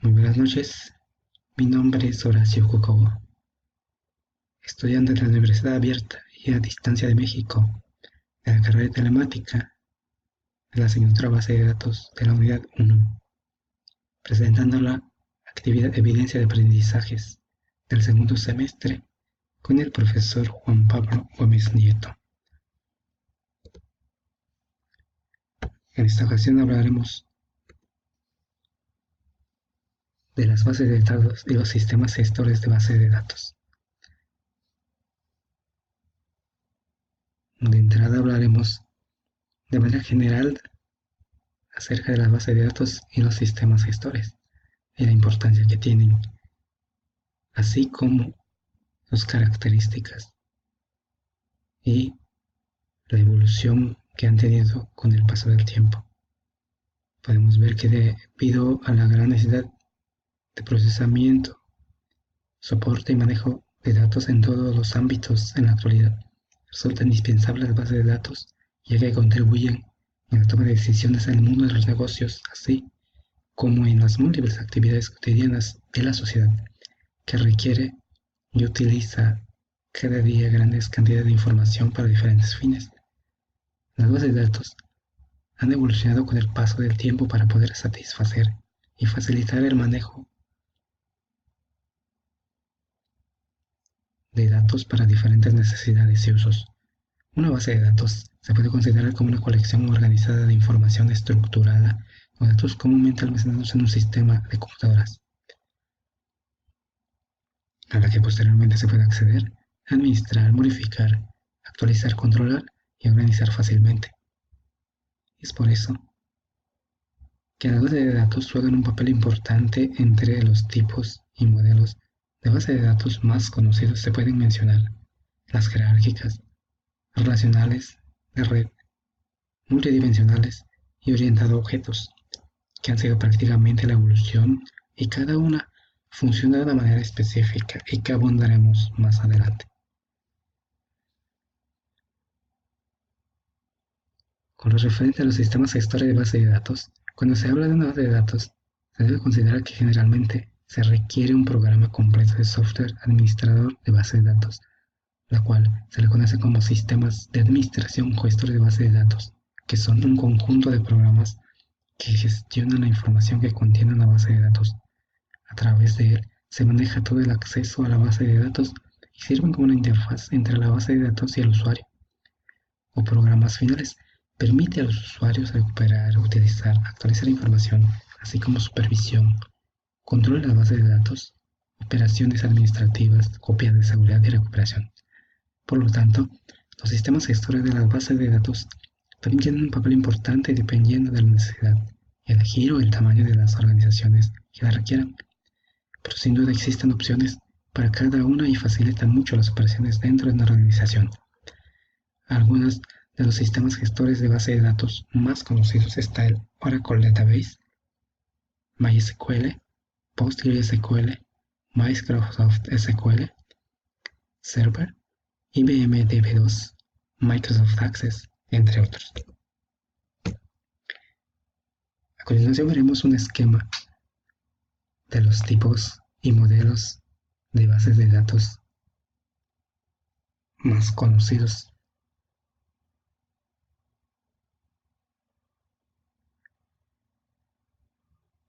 Muy buenas noches, mi nombre es Horacio Kukowo, estudiante de la Universidad Abierta y a Distancia de México, de la carrera de Telemática, de la asignatura Base de Datos de la Unidad 1, presentando la actividad Evidencia de Aprendizajes del segundo semestre con el profesor Juan Pablo Gómez Nieto. En esta ocasión hablaremos de las bases de datos y los sistemas gestores de base de datos. De entrada hablaremos de manera general acerca de las bases de datos y los sistemas gestores y la importancia que tienen, así como sus características y la evolución que han tenido con el paso del tiempo. Podemos ver que debido a la gran necesidad de procesamiento, soporte y manejo de datos en todos los ámbitos en la actualidad, resulta indispensable las bases de datos, ya que contribuyen en la toma de decisiones en el mundo de los negocios, así como en las múltiples actividades cotidianas de la sociedad, que requiere y utiliza cada día grandes cantidades de información para diferentes fines. Las bases de datos han evolucionado con el paso del tiempo para poder satisfacer y facilitar el manejo de datos para diferentes necesidades y usos. Una base de datos se puede considerar como una colección organizada de información estructurada o datos comúnmente almacenados en un sistema de computadoras, a la que posteriormente se puede acceder, administrar, modificar, actualizar, controlar y organizar fácilmente. Es por eso que las bases de datos juegan un papel importante. Entre los tipos y modelos de base de datos más conocidos se pueden mencionar las jerárquicas, relacionales, de red, multidimensionales y orientado a objetos, que han sido prácticamente la evolución, y cada una funciona de una manera específica y que abundaremos más adelante. Con lo referente a los sistemas gestores de base de datos, cuando se habla de una base de datos, se debe considerar que generalmente se requiere un programa completo de software administrador de base de datos, la cual se le conoce como sistemas de administración o gestores de base de datos, que son un conjunto de programas que gestionan la información que contiene una base de datos. A través de él se maneja todo el acceso a la base de datos y sirven como una interfaz entre la base de datos y el usuario. O programas finales permite a los usuarios recuperar, utilizar, actualizar información, así como supervisión, control de la base de datos, operaciones administrativas, copias de seguridad y recuperación. Por lo tanto, los sistemas gestores de las bases de datos también tienen un papel importante dependiendo de la necesidad, el giro o el tamaño de las organizaciones que la requieran. Pero sin duda existen opciones para cada una y facilitan mucho las operaciones dentro de una organización. Algunos de los sistemas gestores de base de datos más conocidos está el Oracle Database, MySQL, PostgreSQL, Microsoft SQL Server, IBM DB2, Microsoft Access, entre otros. A continuación veremos un esquema de los tipos y modelos de bases de datos más conocidos.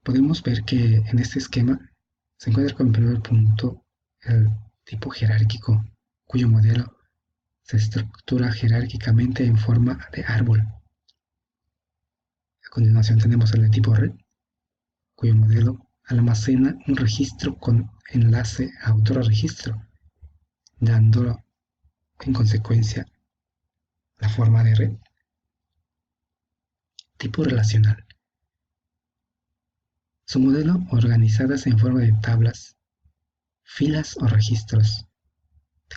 Podemos ver que en este esquema se encuentra como primer punto el tipo jerárquico, cuyo modelo se estructura jerárquicamente en forma de árbol. A continuación tenemos el de tipo red, cuyo modelo almacena un registro con enlace a otro registro, dando en consecuencia la forma de red. Tipo relacional. Su modelo organizadas en forma de tablas, filas o registros,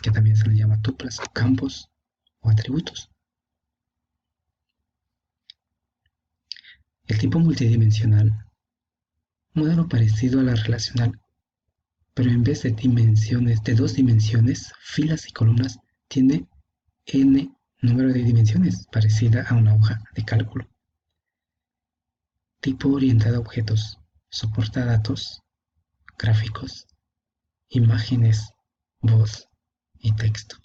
que también se le llama tuplas, campos o atributos. El tipo multidimensional, un modelo parecido a la relacional, pero en vez de dimensiones de 2 dimensiones, filas y columnas, tiene n número de dimensiones, parecida a una hoja de cálculo. Tipo orientado a objetos, soporta datos gráficos, imágenes, voz y texto.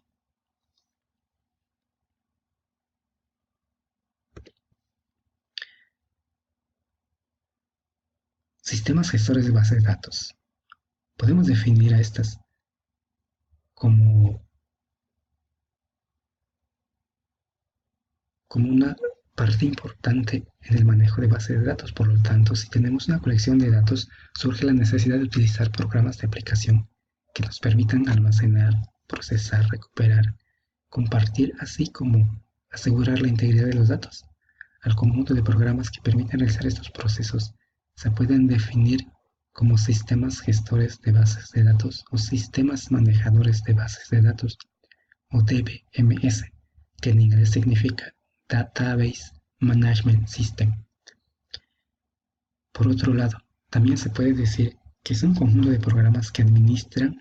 Sistemas gestores de bases de datos. Podemos definir a estas como una parte importante en el manejo de bases de datos. Por lo tanto, si tenemos una colección de datos, surge la necesidad de utilizar programas de aplicación que nos permitan almacenar, procesar, recuperar, compartir, así como asegurar la integridad de los datos. Al conjunto de programas que permiten realizar estos procesos se pueden definir como sistemas gestores de bases de datos o sistemas manejadores de bases de datos, o DBMS, que en inglés significa Database Management System. Por otro lado, también se puede decir que es un conjunto de programas que administran,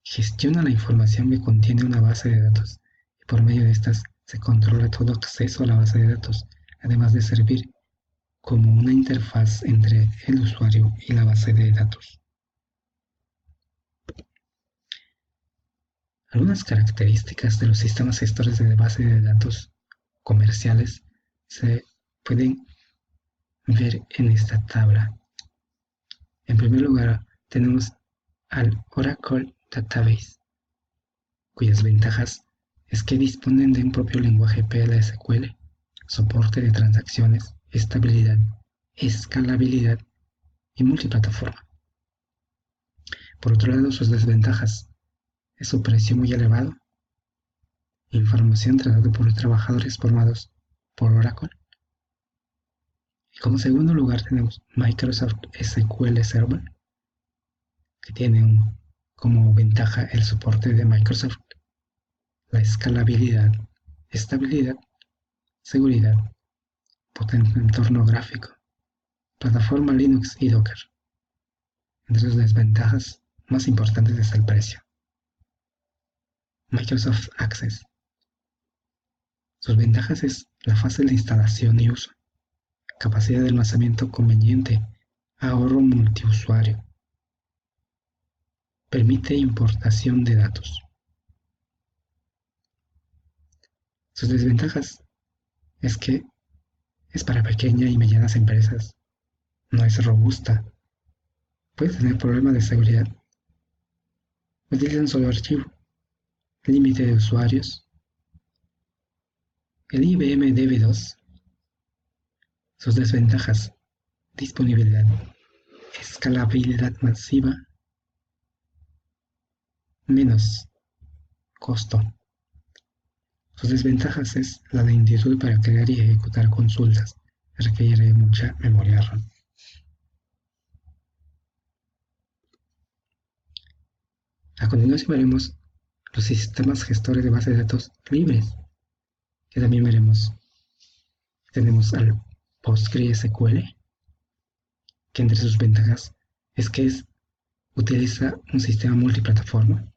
gestionan la información que contiene una base de datos y por medio de estas se controla todo acceso a la base de datos, además de servir como una interfaz entre el usuario y la base de datos. Algunas características de los sistemas gestores de base de datos comerciales se pueden ver en esta tabla. En primer lugar, tenemos al Oracle Database, cuyas ventajas es que disponen de un propio lenguaje PL/SQL, soporte de transacciones, estabilidad, escalabilidad y multiplataforma. Por otro lado, sus desventajas es su precio muy elevado, información tratada por trabajadores formados por Oracle. Y como segundo lugar tenemos Microsoft SQL Server, que tiene como ventaja el soporte de Microsoft, la escalabilidad, estabilidad, seguridad, potente entorno gráfico, plataforma Linux y Docker. Entre sus desventajas más importantes está el precio. Microsoft Access. Sus ventajas es la fácil de instalación y uso, capacidad de almacenamiento conveniente, ahorro multiusuario, permite importación de datos. Sus desventajas es que es para pequeñas y medianas empresas, no es robusta, puede tener problemas de seguridad, utiliza un solo archivo, límite de usuarios. El IBM DB2, sus desventajas: disponibilidad, escalabilidad masiva, menos costo. Sus desventajas es la lentitud para crear y ejecutar consultas, requiere mucha memoria RAM. A continuación veremos los sistemas gestores de base de datos libres, que también veremos. Tenemos al PostgreSQL, que entre sus ventajas es que utiliza un sistema multiplataforma,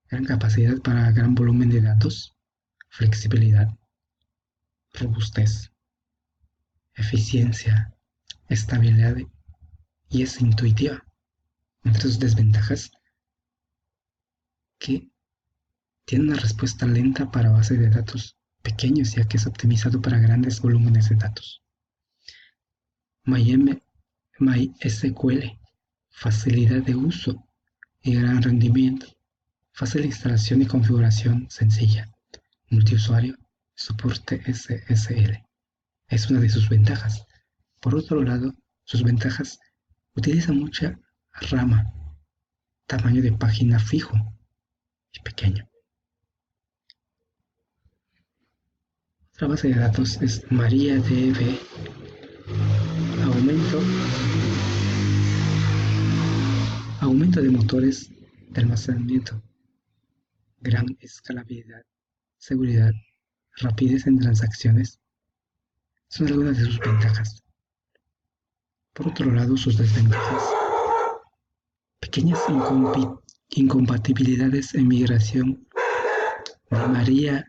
gran capacidad para gran volumen de datos, flexibilidad, robustez, eficiencia, estabilidad y es intuitiva. Entre sus desventajas, que tiene una respuesta lenta para bases de datos pequeños, ya que es optimizado para grandes volúmenes de datos. MySQL, facilidad de uso y gran rendimiento, fácil instalación y configuración sencilla, multiusuario, soporte SSL. Es una de sus ventajas. Por otro lado, sus ventajas: utiliza mucha RAM, tamaño de página fijo y pequeño. Otra base de datos es MariaDB. Aumento de motores de almacenamiento, gran escalabilidad, seguridad, rapidez en transacciones son algunas de sus ventajas. Por otro lado, sus desventajas: pequeñas incompatibilidades en migración de MariaDB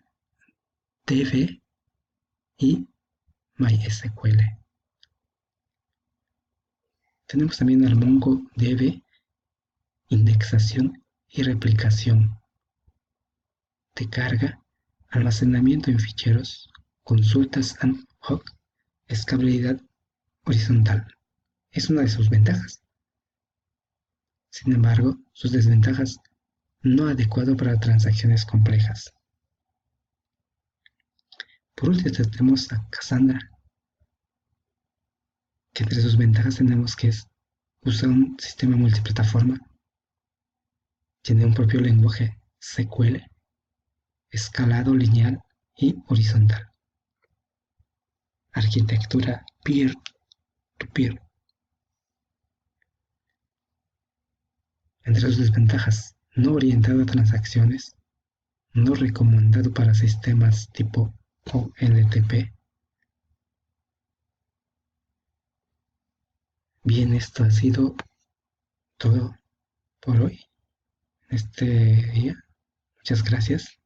y MySQL. Tenemos también al MongoDB, indexación y replicación de carga, almacenamiento en ficheros, consultas ad hoc, escalabilidad horizontal. Es una de sus ventajas. Sin embargo, sus desventajas: no adecuado para transacciones complejas. Por último tenemos a Cassandra, que entre sus ventajas tenemos que usa un sistema multiplataforma, tiene un propio lenguaje SQL, escalado lineal y horizontal, arquitectura peer-to-peer. Entre sus desventajas: no orientado a transacciones, no recomendado para sistemas tipo OLTP. Bien, esto ha sido todo por hoy, en este día. Muchas gracias.